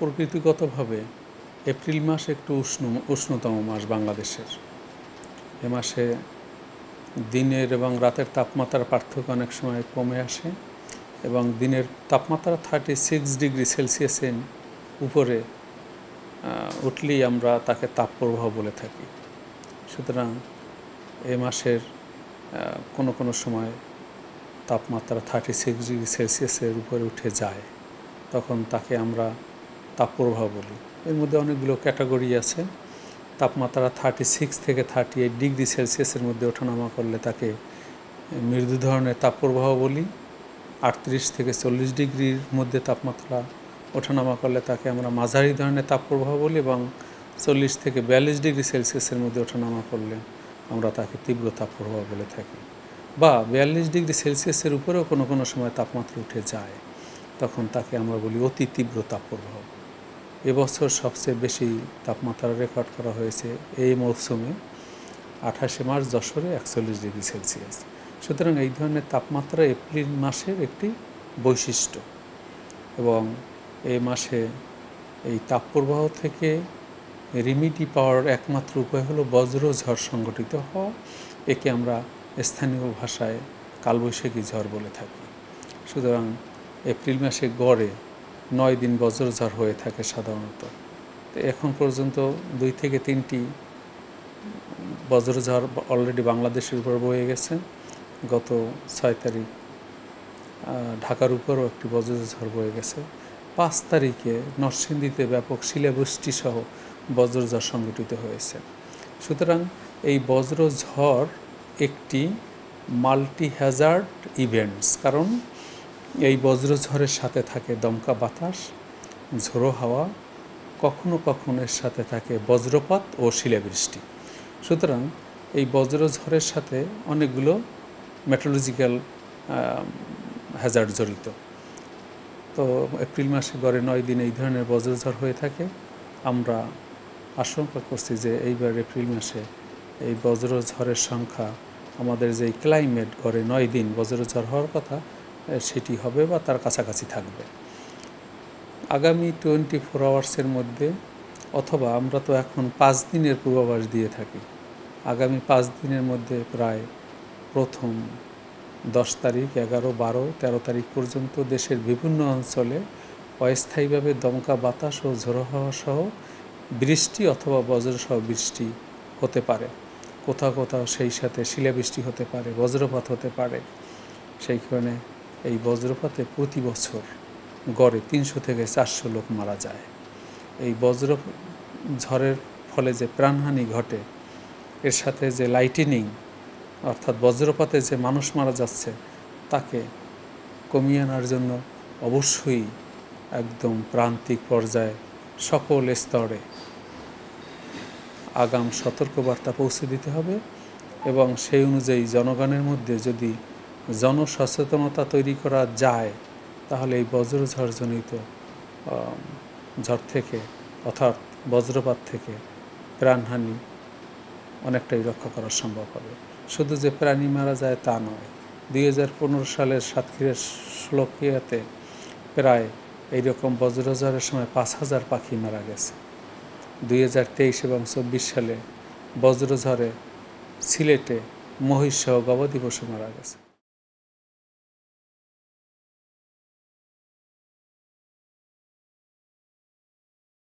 প্রকৃতিগতভাবে April মাস একটু উষ্ণতম মাস বাংলাদেশের। এ মাসে দিনের এবং রাতের তাপমাত্রার পার্থক্য অনেক সময় কমে আসে এবং দিনের তাপমাত্রা 36 ডিগ্রি সেলসিয়াসের উপরে উঠলেই আমরা তাকে তাপপ্রবাহ বলে থাকি। সুতরাং এ মাসের কোনো সময় তাপমাত্রা 36 ডিগ্রি সেলসিয়াসের উপরে উঠে যায়, তখন তাকে আমরা তাপপ্রবাহ বলি। এর মধ্যে অনেকগুলো ক্যাটাগরি আছে। তাপমাত্রা 36 থেকে 38 ডিগ্রি সেলসিয়াসের মধ্যে ওঠানামা করলে তাকে মৃদু ধরনের তাপপ্রবাহ বলি। 38 থেকে 40 ডিগ্রির মধ্যে তাপমাত্রা ওঠানামা করলে তাকে আমরা মাঝারি ধরনের তাপপ্রবাহ বলি এবং 40 থেকে 42 ডিগ্রি সেলসিয়াসের মধ্যে ওঠানামা করলে আমরা তাকে তীব্র তাপপ্রবাহ বলে থাকি। বা 42 ডিগ্রি সেলসিয়াসের উপরেও কোনো সময় তাপমাত্রা উঠে যায়, তখন তাকে আমরা বলি অতি তীব্র তাপপ্রবাহ। এবছর সবচেয়ে বেশি তাপমাত্রা রেকর্ড করা হয়েছে এই মৌসুমে 28 মার্চ যশোরে 41 ডিগ্রি সেলসিয়াস। সুতরাং এই ধরনের তাপমাত্রা এপ্রিল মাসের একটি বৈশিষ্ট্য এবং এই মাসে এই তাপপ্রবাহ থেকে রেমিডি পাওয়ার একমাত্র উপায় হলো বজ্রঝড় সংঘটিত হওয়া। একে আমরা স্থানীয় ভাষায় কালবৈশাখী ঝড় বলে থাকি। সুতরাং এপ্রিল মাসে গড়ে 9 দিন বজ্রঝড় হয়ে থাকে সাধারণত। তো এখন পর্যন্ত 2 থেকে 3টি বজ্রঝড় অলরেডি বাংলাদেশের উপর বয়ে গেছে। গত 6 তারিখ ঢাকার উপরও একটি বজ্রঝড় বয়ে গেছে। 5 তারিখে নরসিংদীতে ব্যাপক শিলাবৃষ্টি সহ বজ্রঝড় সংঘটিত হয়েছে। সুতরাং এই বজ্রঝড় একটি মাল্টি হ্যাজার্ড ইভেন্টস, কারণ এই বজ্রঝড়ের সাথে থাকে দমকা বাতাস, ঝোড়ো হাওয়া, কখনো এর সাথে থাকে বজ্রপাত ও শিলাবৃষ্টি। সুতরাং এই বজ্রঝড়ের সাথে অনেকগুলো মেট্রোলজিক্যাল হ্যাজার্ড জড়িত। তো এপ্রিল মাসে গড়ে 9 দিন এই ধরনের বজ্রঝড় হয়ে থাকে। আমরা আশঙ্কা করছি যে এইবার এপ্রিল মাসে এই বজ্রঝড়ের সংখ্যা আমাদের যে ক্লাইমেট গড়ে 9 দিন বজ্রঝড় হওয়ার কথা সেটি হবে বা তার কাছাকাছি থাকবে। আগামী 24 আওয়ার্সের মধ্যে, অথবা আমরা তো এখন 5 দিনের পূর্বাভাস দিয়ে থাকি, আগামী 5 দিনের মধ্যে প্রায় প্রথম 10 তারিখ, 11, 12, 13 তারিখ পর্যন্ত দেশের বিভিন্ন অঞ্চলে অস্থায়ীভাবে দমকা বাতাস ও ঝোড়ো হাওয়া সহ বৃষ্টি অথবা বজ্রসহ বৃষ্টি হতে পারে। কোথাও সেই সাথে শিলাবৃষ্টি হতে পারে, বজ্রপাত হতে পারে। সেইখানে এই বজ্রপাতে প্রতি বছর গড়ে 300 থেকে 400 লোক মারা যায়। এই ঝড়ের ফলে যে প্রাণহানি ঘটে, এর সাথে যে লাইটেনিং অর্থাৎ বজ্রপাতে যে মানুষ মারা যাচ্ছে, তাকে কমিয়ে আনার জন্য অবশ্যই একদম প্রান্তিক পর্যায়ে সকল স্তরে আগাম সতর্কবার্তা পৌঁছে দিতে হবে এবং সেই অনুযায়ী জনগণের মধ্যে যদি জনসচেতনতা তৈরি করা যায়, তাহলে এই বজ্রঝড়জনিত ঝড় থেকে অর্থাৎ বজ্রপাত থেকে প্রাণহানি অনেকটাই রক্ষা করা সম্ভব হবে। শুধু যে প্রাণী মারা যায় তা নয়, 2015 সালের সাতক্ষীরার শোলাকিয়াতে প্রায় এইরকম বজ্রঝড়ের সময় 5000 পাখি মারা গেছে। 2023 এবং 24 সালে বজ্রঝড়ে সিলেটে মহিষ সহ গবাদি পশু মারা গেছে।